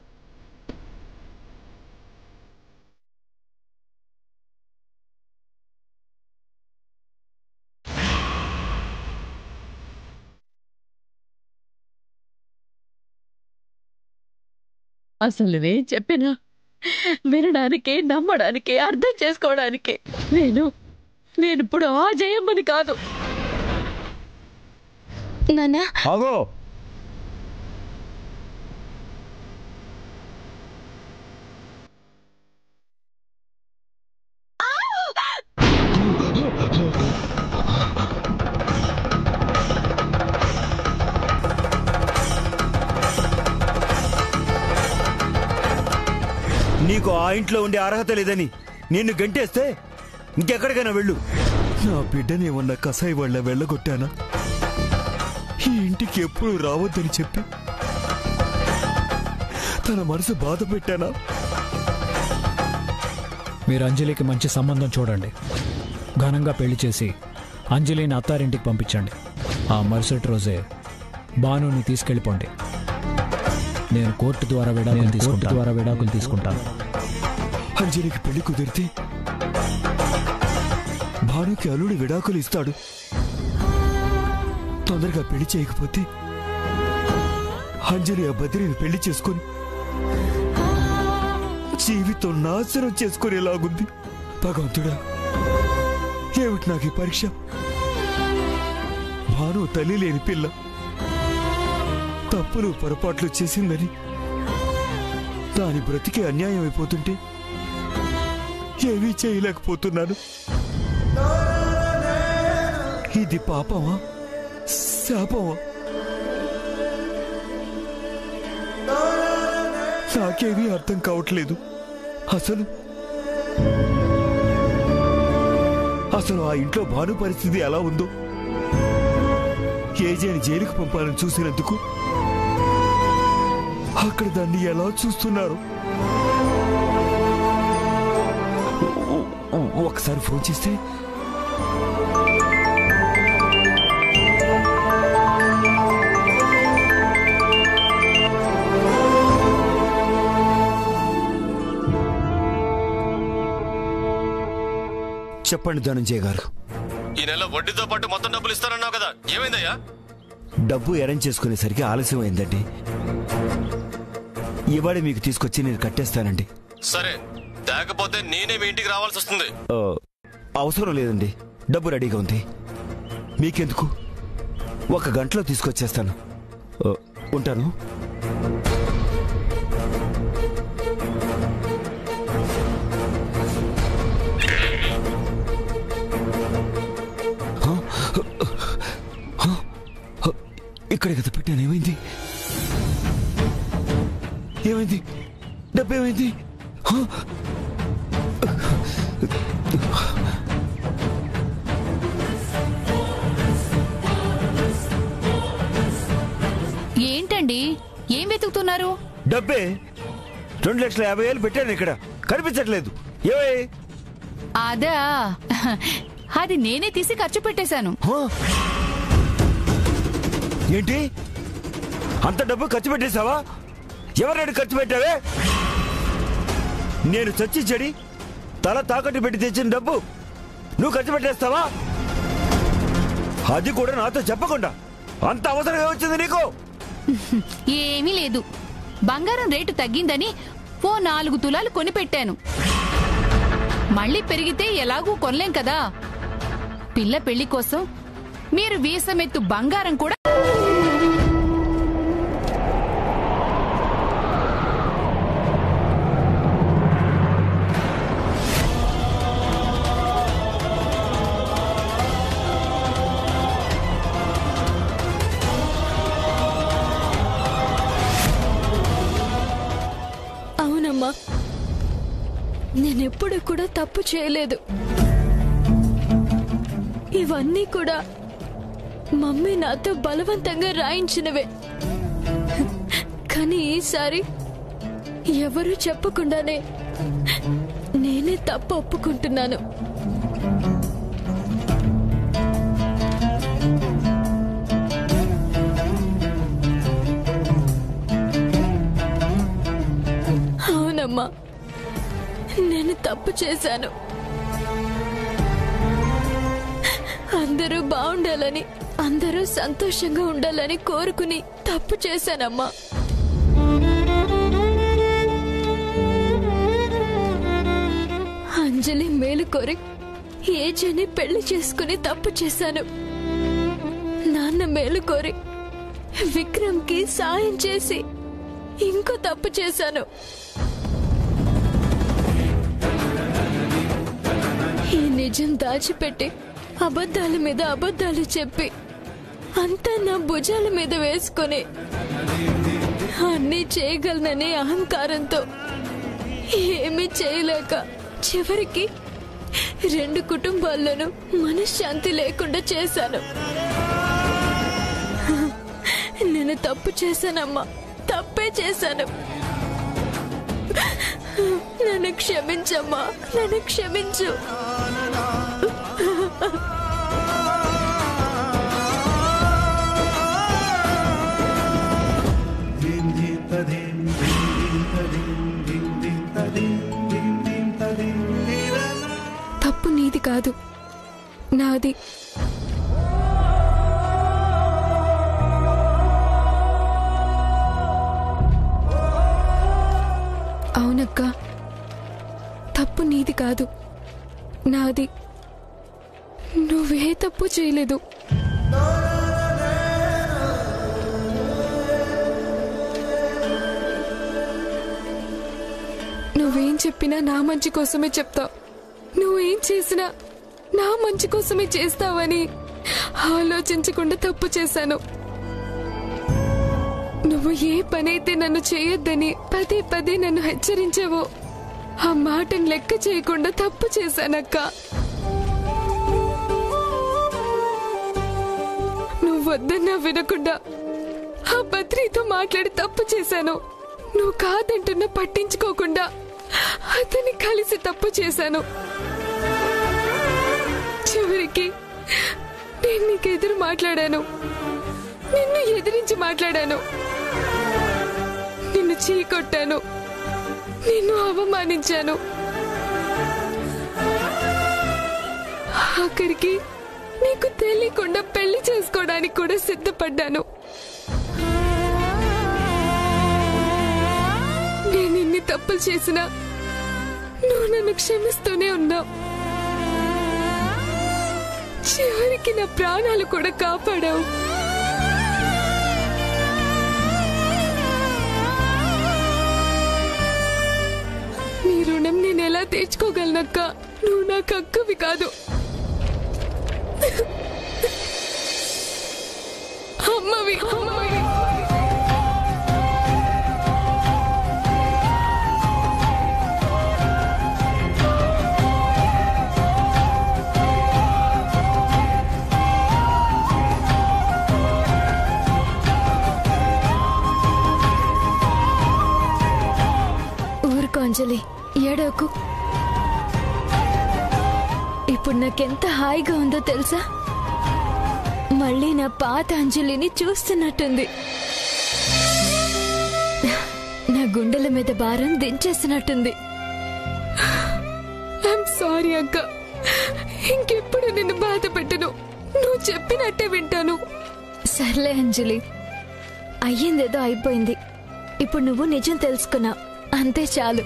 Speaker 6: అసలు నేను చెప్పినా వినడానికి, నమ్మడానికి, అర్థం చేసుకోవడానికి నేనిప్పుడు ఆ జయమ్మని కాదు.
Speaker 2: నాన్నా
Speaker 16: ఆగో.
Speaker 17: నీకు ఆ ఇంట్లో ఉండే అర్హత లేదని నిన్ను గంటేస్తే ఇంకెక్కడికైనా వెళ్ళు. నా బిడ్డనేమన్నా కసాయి వాళ్ళ వెళ్ళగొట్టానా? ఈ ఇంటికి ఎప్పుడు రావద్దని చెప్పి తన మనసు బాధ పెట్టానా?
Speaker 4: మీరు అంజలికి మంచి సంబంధం చూడండి, ఘనంగా పెళ్లి చేసి అంజలిని అత్తారింటికి పంపించండి. ఆ మరుసటి రోజే భానుని తీసుకెళ్ళిపోండి. నేను కోర్టు ద్వారా విడాకులు తీసుకుంటాను.
Speaker 17: అంజలికి పెళ్లి కుదిరితే భానుకి అల్లుడు విడాకులు ఇస్తాడు. తొందరగా పెళ్లి చేయకపోతే అంజలి ఆ బద్రిని పెళ్లి చేసుకుని జీవితం నాశనం చేసుకునేలాగుంది. భగవంతుడా, ఏమిటి నాకు ఈ పరీక్ష? భాను తల్లి లేని పిల్ల, తప్పులు పొరపాట్లు చేసిందని దాని బ్రతికి అన్యాయం అయిపోతుంటే ఏమీ చేయలేకపోతున్నాను. ఇది పాపమా, శాపమా? నాకేమీ అర్థం కావట్లేదు. అసలు ఆ ఇంట్లో భాను పరిస్థితి ఎలా ఉందో, ఏజేని జైలుకు పంపాలని చూసినందుకు అక్కడ దాన్ని ఎలా చూస్తున్నారు? ఒకసారి ఫోన్ చేస్తే చెప్పండి ధనంజయ్ గారు.
Speaker 18: ఈ నెల వడ్డీతో పాటు మొత్తం డబ్బులు ఇస్తానన్నావు కదా, ఏమైందయ్యా?
Speaker 17: డబ్బు అరేంజ్ చేసుకునేసరికి ఆలస్యం అయిందండి. ఇవాళ మీకు తీసుకొచ్చి నేను కట్టేస్తానండి.
Speaker 18: సరే, లేకపోతే నేనే మీ ఇంటికి రావాల్సి వస్తుంది.
Speaker 17: అవసరం లేదండి, డబ్బు రెడీగా ఉంది. మీకెందుకు? 1 గంటలో తీసుకొచ్చేస్తాను. ఉంటాను. ఇక్కడే కదా పెట్టాను. ఏమైంది? డబ్బు ఏమైంది?
Speaker 11: ఏంటండి, ఏం వెతుకుతున్నారు?
Speaker 17: డబ్బే. 2,50,000 పెట్టాను, ఇక్కడ కనిపించట్లేదు.
Speaker 11: అదా, అది నేనే తీసి ఖర్చు పెట్టేశాను.
Speaker 17: ఏంటి, అంత డబ్బు ఖర్చు పెట్టేశావా? ఎవరైనా ఖర్చు పెట్టావే? నేను చచ్చి చెడి తల తాకట్టు పెట్టి తెచ్చిన డబ్బు నువ్వు ఖర్చు పెట్టేస్తావా? అది కూడా నాతో చెప్పకుండా. అంత అవసరం ఏమొచ్చింది నీకు?
Speaker 11: ఏమీ లేదు, బంగారం రేటు తగ్గిందని 4 తులాలు కొనిపెట్టాను. మళ్ళీ పెరిగితే ఎలాగూ కొనలేం కదా. పిల్ల పెళ్లి కోసం మీరు వీసమెత్తు బంగారం కూడా.
Speaker 1: అవునమ్మా, నేనెప్పుడు కూడా తప్పు చేయలేదు. ఇవన్నీ కూడా మమ్మీ నాతో బలవంతంగా రాయించినవే. కానీ ఈసారి ఎవరూ చెప్పకుండానే నేనే తప్పు ఒప్పుకుంటున్నాను. అవునమ్మా, నేను తప్పు చేశాను. అందరూ బాగుండాలని, అందరూ సంతోషంగా ఉండాలని కోరుకుని తప్పు చేశానమ్మా. అంజలి మేలు కోరి ఏజేని పెళ్లి చేసుకుని తప్పు చేశాను. నాన్న మేలు కోరి విక్రమ్ కి సాయం చేసి ఇంకో తప్పు చేశాను. ఈ నిజం దాచిపెట్టి అబద్ధాల మీద అబద్ధాలు చెప్పి అంతా నా భుజాల మీద వేసుకుని అన్నీ చేయగలననే అహంకారంతో ఏమీ చేయలేక చివరికి 2 కుటుంబాల్లోనూ మనశ్శాంతి లేకుండా చేశాను. నేను తప్పు చేశానమ్మా, తప్పే చేశాను. నన్ను క్షమించమ్మా, నన్ను క్షమించు.
Speaker 10: తప్పు నీది కాదు, నాది. అవునక్క, తప్పు నీది కాదు, నాది. నువ్వే తప్పు చేయలేదు. నువ్వేం చెప్పినా నా మంచి కోసమే చెప్తావు. నువ్వేం చేసినా నా మంచి కోసమే చేస్తావని ఆలోచించకుండా తప్పు చేశాను. నువ్వు ఏ పనైతే నన్ను చేయొద్దని పదే పదే నన్ను హెచ్చరించావో ఆ మాటను లెక్క చేయకుండా తప్పు చేశానక్క. నువ్వు వద్దన్నా వినకుండా ఆ బద్రీతో మాట్లాడి తప్పు చేశాను. నువ్వు కాదంటున్నా పట్టించుకోకుండా అతన్ని కలిసి తప్పు చేశాను. చివరికి నేను నీకు ఎదురు మాట్లాడాను, నిన్ను ఎదిరించి మాట్లాడాను, నిన్ను చీకొట్టాను, నిన్ను అవమానించాను. ఆఖరికి నీకు తెలియకుండా పెళ్లి చేసుకోవడానికి కూడా సిద్ధపడ్డాను. నేను ఇన్ని తప్పులు చేసినా నువ్వు నన్ను క్షమిస్తూనే ఉన్నావు. చివరికి నా ప్రాణాలు కూడా కాపాడావు. నీ రుణం నేను ఎలా తీర్చుకోగలనక్క? నువ్వు నాకు అక్కవి కాదు, అమ్మవి.
Speaker 1: ఊరుకో అంజలి, ఏడోకు. ఇప్పుడు నాకెంత హాయిగా ఉందో తెలుసా? మళ్ళీ నా పాత అంజలిని చూస్తున్నట్టుంది. నా గుండెల మీద భారం దించేసినట్టుంది.
Speaker 10: ఐఎమ్ సారీ అక్క, ఇంకెప్పుడు నిన్ను బాధ పెట్టను. నువ్వు చెప్పినట్టే వింటాను.
Speaker 1: సర్లే అంజలి, అయ్యిందేదో అయిపోయింది. ఇప్పుడు నువ్వు నిజం తెలుసుకున్నావు, అంతే చాలు.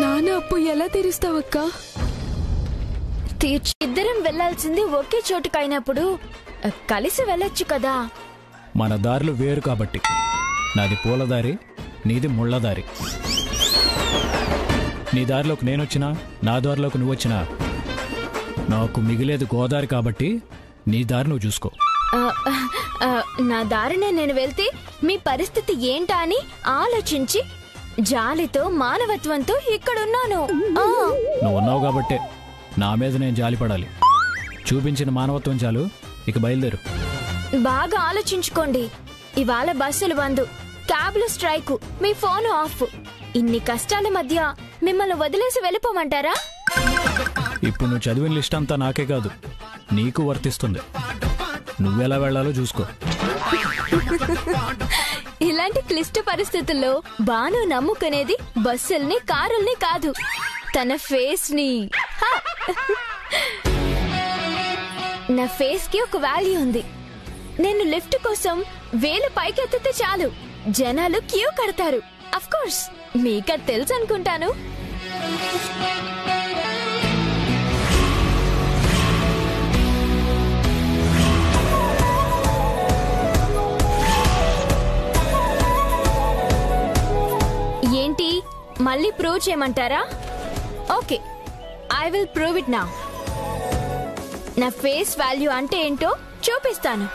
Speaker 10: నాన్న అప్పు ఎలా తీరుస్తావక్క?
Speaker 1: ఇద్దరం వెళ్లాల్సింది ఒకే చోటుకైనప్పుడు కలిసి వెళ్ళొచ్చు కదా.
Speaker 4: మన దారులు వేరు కాబట్టి. నాది పూలదారి, నీది ముళ్ళదారి. నీ దారిలోకి నేనొచ్చినా, నా దారిలోకి నువ్వొచ్చినా నాకు మిగిలేది గోదారి కాబట్టి నీ దారి నువ్వు చూసుకో.
Speaker 1: నా దారినే నేను వెళ్తే మీ పరిస్థితి ఏంటా అని ఆలోచించి జాలితో మానవత్వంతో ఇక్కడున్నాను.
Speaker 4: నువ్వు ఉన్నావు కాబట్టే నా మీద నేను జాలిపడాలి. చూపించిన మానవత్వం చాలు, ఇక బయలుదేరు.
Speaker 1: బాగా ఆలోచించుకోండి. ఇవాళ బస్సులు బంద్, క్యాబ్లు స్ట్రైకు, మీ ఫోన్ ఆఫ్. ఇన్ని కష్టాల మధ్య మిమ్మల్ని వదిలేసి వెళ్ళిపోమంటారా?
Speaker 4: ఇప్పుడు నువ్వు చదివిన లిస్ట్ అంతా నాకే కాదు, నీకు వర్తిస్తుంది. నువ్వెలా వెళ్లాలో చూసుకో.
Speaker 1: ఇలాంటి క్లిష్ట పరిస్థితుల్లో బాను నమ్ముకునేది బస్సుల్ని, కారుల్ని కాదు, తన ఫేస్ ని. నా ఫేస్ కి ఒక వాల్యూ ఉంది. నేను లిఫ్ట్ కోసం వేలు పైకెత్తితే చాలు జనాలు క్యూ కడతారు. అఫ్ కోర్స్ మీకది తెలుసు అనుకుంటాను. ఏంటి మళ్ళీ ప్రూవ్ చేయమంటారా? Okay, I will prove it now. నా ఫేస్ వాల్యూ అంటే ఏంటో చూపిస్తాను.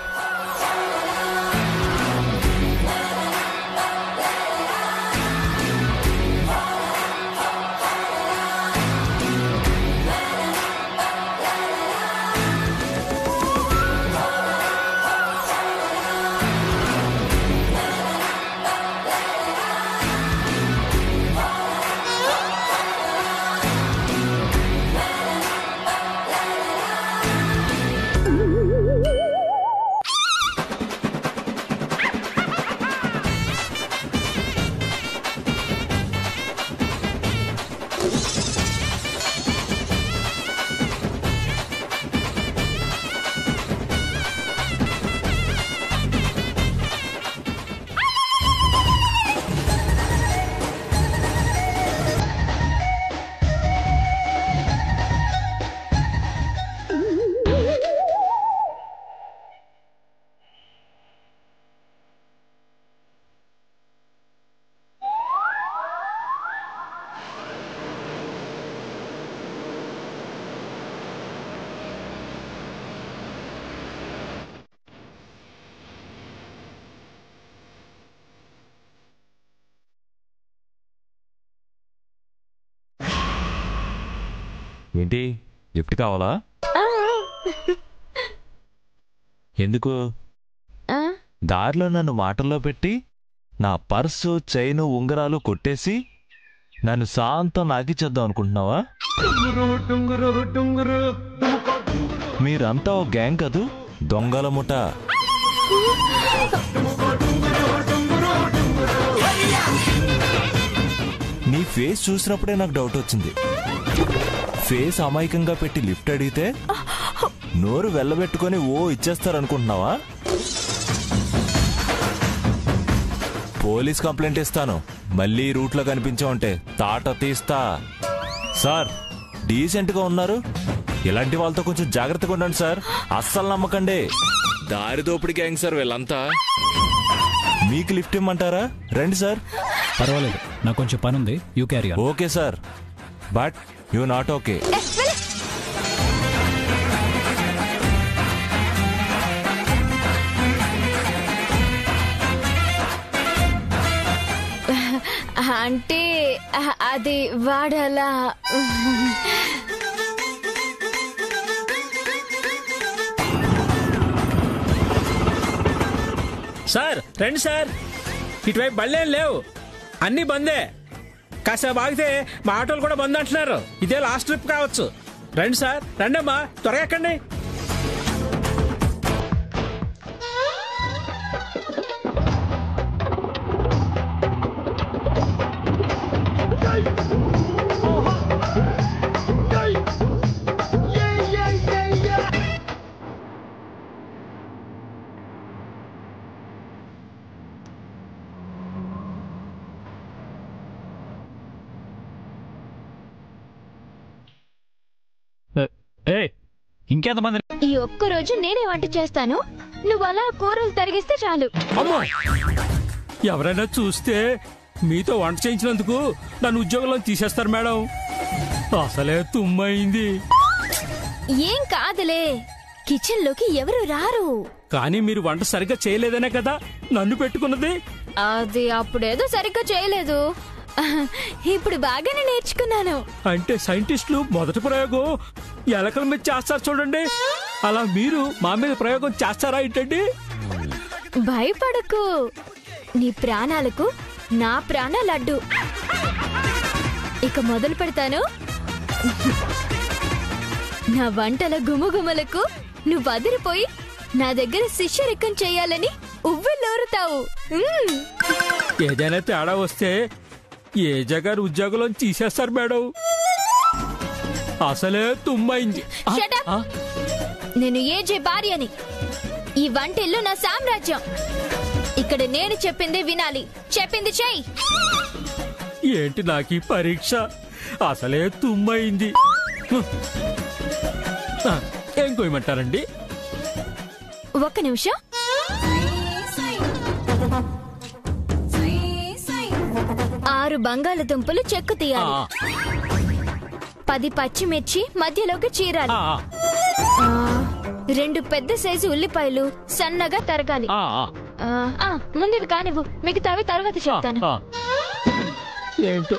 Speaker 7: ఏంటి లిఫ్ట్ కావాలా? ఎందుకు? దారిలో నన్ను మాటల్లో పెట్టి నా పర్సు, చైను, ఉంగరాలు కొట్టేసి నన్ను శాంతం నాకిచ్చేద్దాం అనుకుంటున్నావా? మీరంతా ఓ గ్యాంగ్ కదూ, దొంగల ముఠ. నీ ఫేస్ చూసినప్పుడే నాకు డౌట్ వచ్చింది. ఫేస్ అమాయకంగా పెట్టి లిఫ్ట్ అడిగితే నోరు వెళ్ళబెట్టుకొని ఓ ఇచ్చేస్తారనుకుంటున్నావా? పోలీస్ కంప్లైంట్ ఇస్తాను. మళ్ళీ రూట్లో కనిపించావంటే తాట తీస్తా. సార్, డీసెంట్ గా ఉన్నారు. ఇలాంటి వాళ్ళతో కొంచెం జాగ్రత్తగా ఉండండి సార్. అస్సలు నమ్మకండి. దారి దోపిడి గ్యాంగ్ సార్ వీళ్ళంతా. మీకు లిఫ్ట్ ఇమ్మంటారా? రండి సార్.
Speaker 4: పర్వాలేదు, నాకు కొంచెం పని ఉంది. You carry on.
Speaker 7: Okay sir, but you not okay.
Speaker 1: అంటే అది వాడలా.
Speaker 16: సార్ రండి సార్, ఇటువైపు బళ్ళేం లేవు, అన్నీ బందే. కాసేపు ఆగితే మా ఆటోలు కూడా బంద్ అంటున్నారు. ఇదే లాస్ట్ ట్రిప్ కావచ్చు. రండి సార్, రండి అమ్మా, త్వరగా ఎక్కండి.
Speaker 4: ఇంకెంతమంది?
Speaker 1: ఈ ఒక్క రోజు నేనే వంట చేస్తాను, నువ్వు అలా కూరలు తరిగిస్తే చాలు.
Speaker 16: అమ్మో, ఎవరైనా చూస్తే మీతో వంట చేయించినందుకు నన్ను ఉద్యోగంలో తీసేస్తారు మేడం. అసలే తుమ్మైంది.
Speaker 1: ఏం కాదులే, కిచెన్ లోకి ఎవరు రారు.
Speaker 16: కానీ మీరు వంట సరిగ్గా చేయలేదనే కదా నన్ను పెట్టుకున్నది.
Speaker 1: అది అప్పుడేదో సరిగ్గా చేయలేదు, ఇప్పుడు బాగానే నేర్చుకున్నాను.
Speaker 16: అంటే సైంటిస్టులు మొదటి ప్రయోగం ఎలకల మీద చేస్తారు చూడండి, అలా మీరు మా మీద ప్రయోగం చేస్తారా ఏంటండి?
Speaker 1: భయపడకు, నీ ప్రాణాలకు నా ప్రాణాలు అడ్డు. ఇక మొదలు పెడతాను. నా వంటల గుమగుమలకు నువ్వు అదిరిపోయి నా దగ్గర శిష్యరికం చేయాలని ఉవ్విళ్ళూరుతావు.
Speaker 16: ఏదైనా తేడా వస్తే ఏ జగారు ఉద్యోగంలో తీసేస్తారు మేడం. అసలే తుమ్మైంది.
Speaker 1: నేను ఏజే భార్యని. ఈ వంటిల్లు నా సామ్రాజ్యం. ఇక్కడ నేను చెప్పింది వినాలి, చెప్పింది చెయ్యి.
Speaker 16: ఏంటి నాకు ఈ పరీక్ష? అసలే తుమ్మైంది. ఏం కోయమంటారండి?
Speaker 1: ఒక్క నిమిషం. 6 బంగాళదుంపలు చెక్కు తీయాలి. 10 పచ్చిమిర్చి మధ్యలోకి చీరాలి. 2 పెద్ద సైజు ఉల్లిపాయలు సన్నగా తరగాలి. ముందు కానివ్వు, మిగతావి తర్వాత చెప్తాను.
Speaker 16: ఏంటో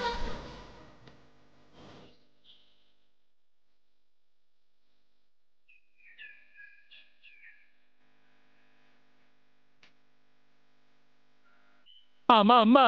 Speaker 16: అమ్మా అమ్మా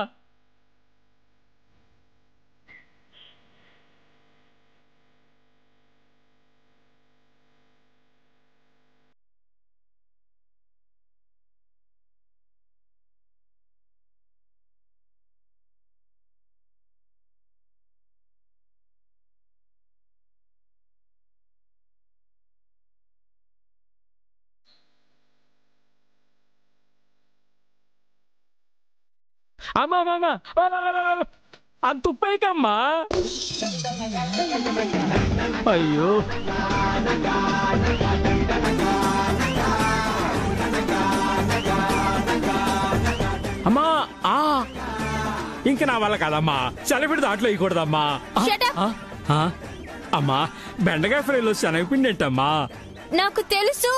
Speaker 16: అంత ఉప్పైకమ్మా. అయ్యో అమ్మా, ఇంక నా వల్ల కాదమ్మా. శనగపిండి దాంట్లో వేయకూడదమ్మా. అమ్మా, బెండకాయ ఫ్రైలో శనగపిండి ఏంటమ్మా?
Speaker 1: నాకు తెలుసు.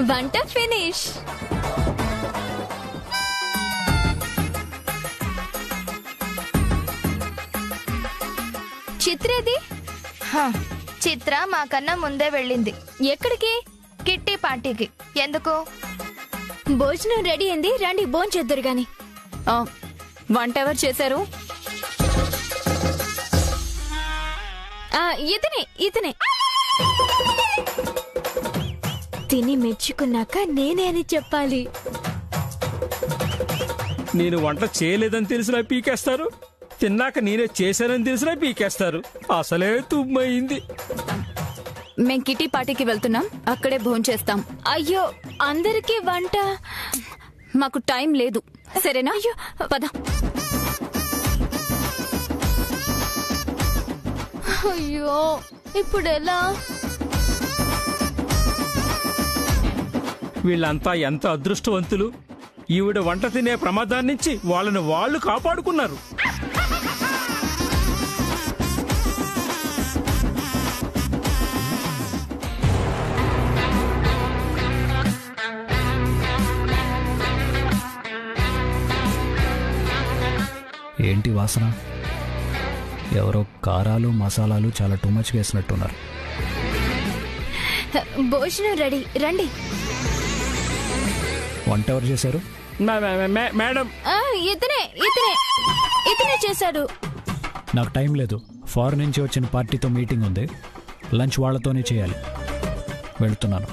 Speaker 1: వంట ఫినిష్. చిత్రేది?
Speaker 13: చిత్ర మాకన్నా ముందే వెళ్ళింది.
Speaker 1: ఎక్కడికి?
Speaker 13: కిట్టి పార్టీకి. ఎందుకు?
Speaker 1: భోజనం రెడీ అయింది, రండి భోంచేద్దురు గాని.
Speaker 5: వంట ఎవరు చేశారు?
Speaker 1: ఇతనే. తిని మెచ్చుకున్నాక నేనే అని చెప్పాలి.
Speaker 16: నేను వంట చేయలేదని తెలిసినా పీకేస్తారు, తిన్నాక నేనే చేశానని తెలిసినా పీకేస్తారు. అసలే తుమ్మైంది.
Speaker 5: మేం కిటీ పార్టీకి వెళ్తున్నాం, అక్కడే భోంచేస్తాం.
Speaker 1: అయ్యో, అందరికీ వంట.
Speaker 5: మాకు టైం లేదు, సరేనా? అయ్యో పద.
Speaker 1: అయ్యో, ఇప్పుడు ఎలా?
Speaker 16: వీళ్ళంతా ఎంత అదృష్టవంతులు. ఈవిడ వంట తినే ప్రమాదాన్ని నుంచి వాళ్ళని వాళ్ళు కాపాడుకున్నారు.
Speaker 4: ఏంటి వాసన? ఎవరో కారాలు మసాలాలు చాలా టూ మచ్ వేసినట్టున్నారు.
Speaker 1: భోజనం రెడీ, రండి.
Speaker 4: వంట ఎవరు చేశారు?
Speaker 16: మేడం.
Speaker 1: ఇతనే చేశాడు.
Speaker 4: నాకు టైం లేదు. ఫారెన్ నుంచి వచ్చిన పార్టీతో మీటింగ్ ఉంది. లంచ్ వాళ్ళతోనే చేయాలి. వెళుతున్నాను.